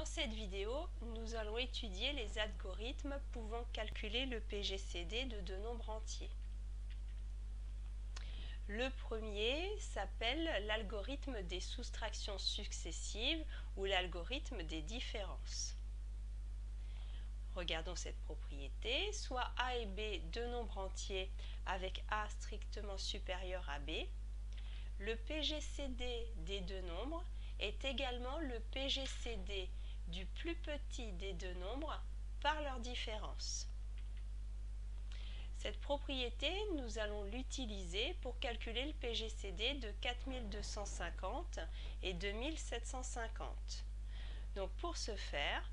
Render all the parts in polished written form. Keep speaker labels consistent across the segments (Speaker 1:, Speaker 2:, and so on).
Speaker 1: Dans cette vidéo, nous allons étudier les algorithmes pouvant calculer le PGCD de deux nombres entiers. Le premier s'appelle l'algorithme des soustractions successives ou l'algorithme des différences. Regardons cette propriété, soit A et B deux nombres entiers avec A strictement supérieur à B. Le PGCD des deux nombres est également le PGCD du plus petit des deux nombres par leur différence. Cette propriété, nous allons l'utiliser pour calculer le PGCD de 4250 et 2750. Donc pour ce faire,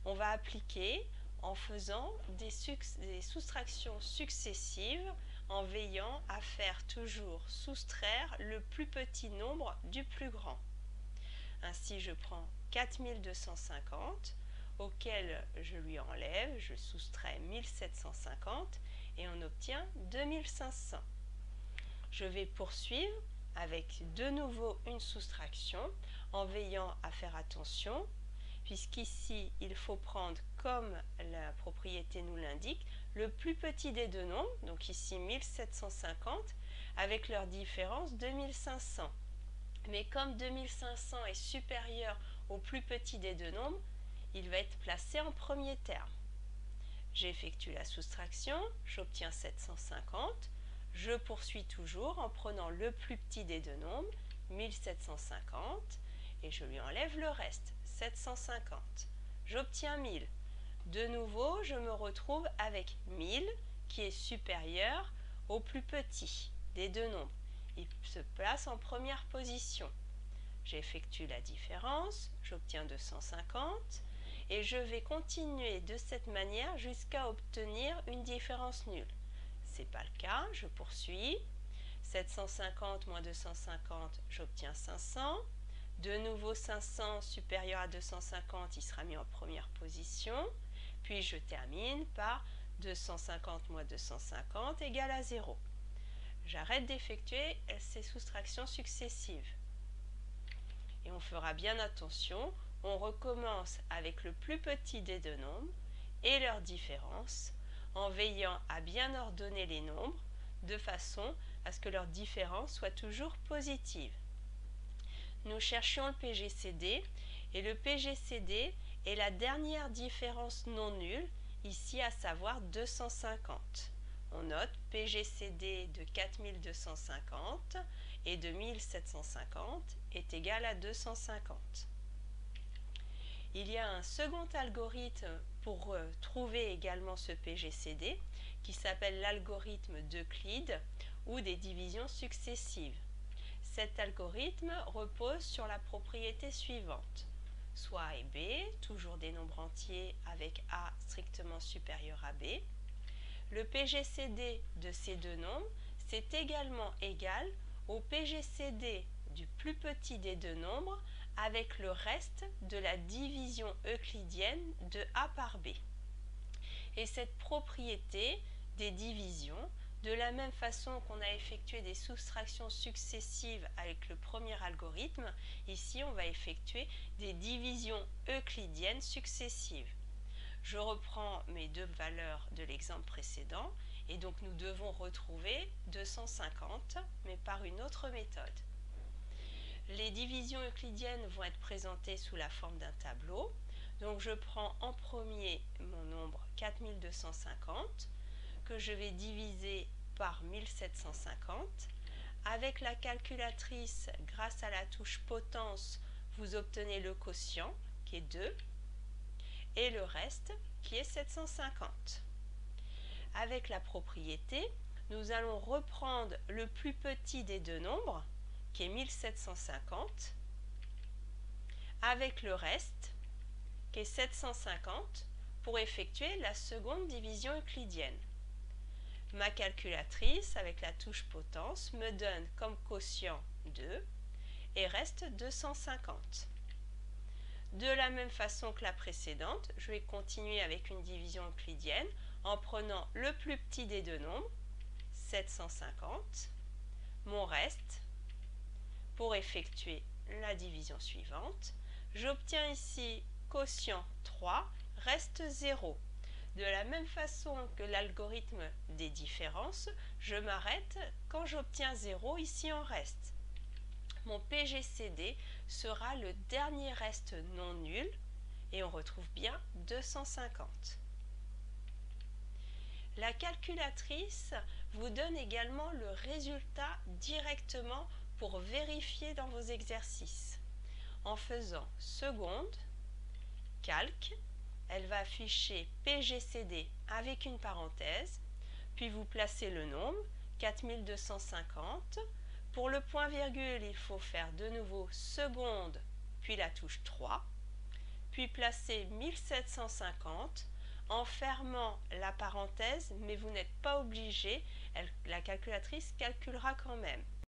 Speaker 1: on va appliquer en faisant des soustractions successives en veillant à faire toujours soustraire le plus petit nombre du plus grand. Ainsi, je prends 4250, auquel je lui enlève, je soustrais 1750 et on obtient 2500. Je vais poursuivre avec de nouveau une soustraction en veillant à faire attention, puisqu'ici il faut prendre, comme la propriété nous l'indique, le plus petit des deux nombres, donc ici 1750, avec leur différence 2500. Mais comme 2500 est supérieur au plus petit des deux nombres, il va être placé en premier terme. J'effectue la soustraction, j'obtiens 750. Je poursuis toujours en prenant le plus petit des deux nombres, 1750, et je lui enlève le reste, 750. J'obtiens 1000. De nouveau, je me retrouve avec 1000 qui est supérieur au plus petit des deux nombres. Il se place en première position. J'effectue la différence, j'obtiens 250 et je vais continuer de cette manière jusqu'à obtenir une différence nulle. Ce n'est pas le cas, je poursuis. 750 moins 250, j'obtiens 500. De nouveau 500 supérieur à 250, il sera mis en première position. Puis je termine par 250 moins 250 égale à 0. J'arrête d'effectuer ces soustractions successives. Et on fera bien attention, on recommence avec le plus petit des deux nombres et leur différence, en veillant à bien ordonner les nombres de façon à ce que leur différence soit toujours positive. Nous cherchions le PGCD et le PGCD est la dernière différence non nulle, ici à savoir 250. On note PGCD de 4250 et de 1750 est égal à 250. Il y a un second algorithme pour trouver également ce PGCD qui s'appelle l'algorithme d'Euclide ou des divisions successives. Cet algorithme repose sur la propriété suivante. Soit A et B, toujours des nombres entiers avec A strictement supérieur à B. Le PGCD de ces deux nombres, c'est également égal au PGCD du plus petit des deux nombres avec le reste de la division euclidienne de A par B. Et cette propriété des divisions, de la même façon qu'on a effectué des soustractions successives avec le premier algorithme, ici on va effectuer des divisions euclidiennes successives. Je reprends mes deux valeurs de l'exemple précédent et donc nous devons retrouver 250 mais par une autre méthode. Les divisions euclidiennes vont être présentées sous la forme d'un tableau. Donc je prends en premier mon nombre 4250 que je vais diviser par 1750. Avec la calculatrice, grâce à la touche potence, vous obtenez le quotient qui est 2 et le reste qui est 750. Avec la propriété, nous allons reprendre le plus petit des deux nombres, qui est 1750, avec le reste, qui est 750, pour effectuer la seconde division euclidienne. Ma calculatrice, avec la touche potence, me donne comme quotient 2 et reste 250. De la même façon que la précédente, je vais continuer avec une division euclidienne en prenant le plus petit des deux nombres, 750, mon reste, pour effectuer la division suivante. J'obtiens ici quotient 3 reste 0. De la même façon que l'algorithme des différences, je m'arrête quand j'obtiens 0 ici en reste. Mon PGCD sera le dernier reste non nul et on retrouve bien 250. La calculatrice vous donne également le résultat directement pour vérifier dans vos exercices. En faisant seconde, calque, elle va afficher PGCD avec une parenthèse, puis vous placez le nombre, 4250. Pour le point virgule, il faut faire de nouveau seconde, puis la touche 3, puis placer 1750 en fermant la parenthèse, mais vous n'êtes pas obligé, la calculatrice calculera quand même.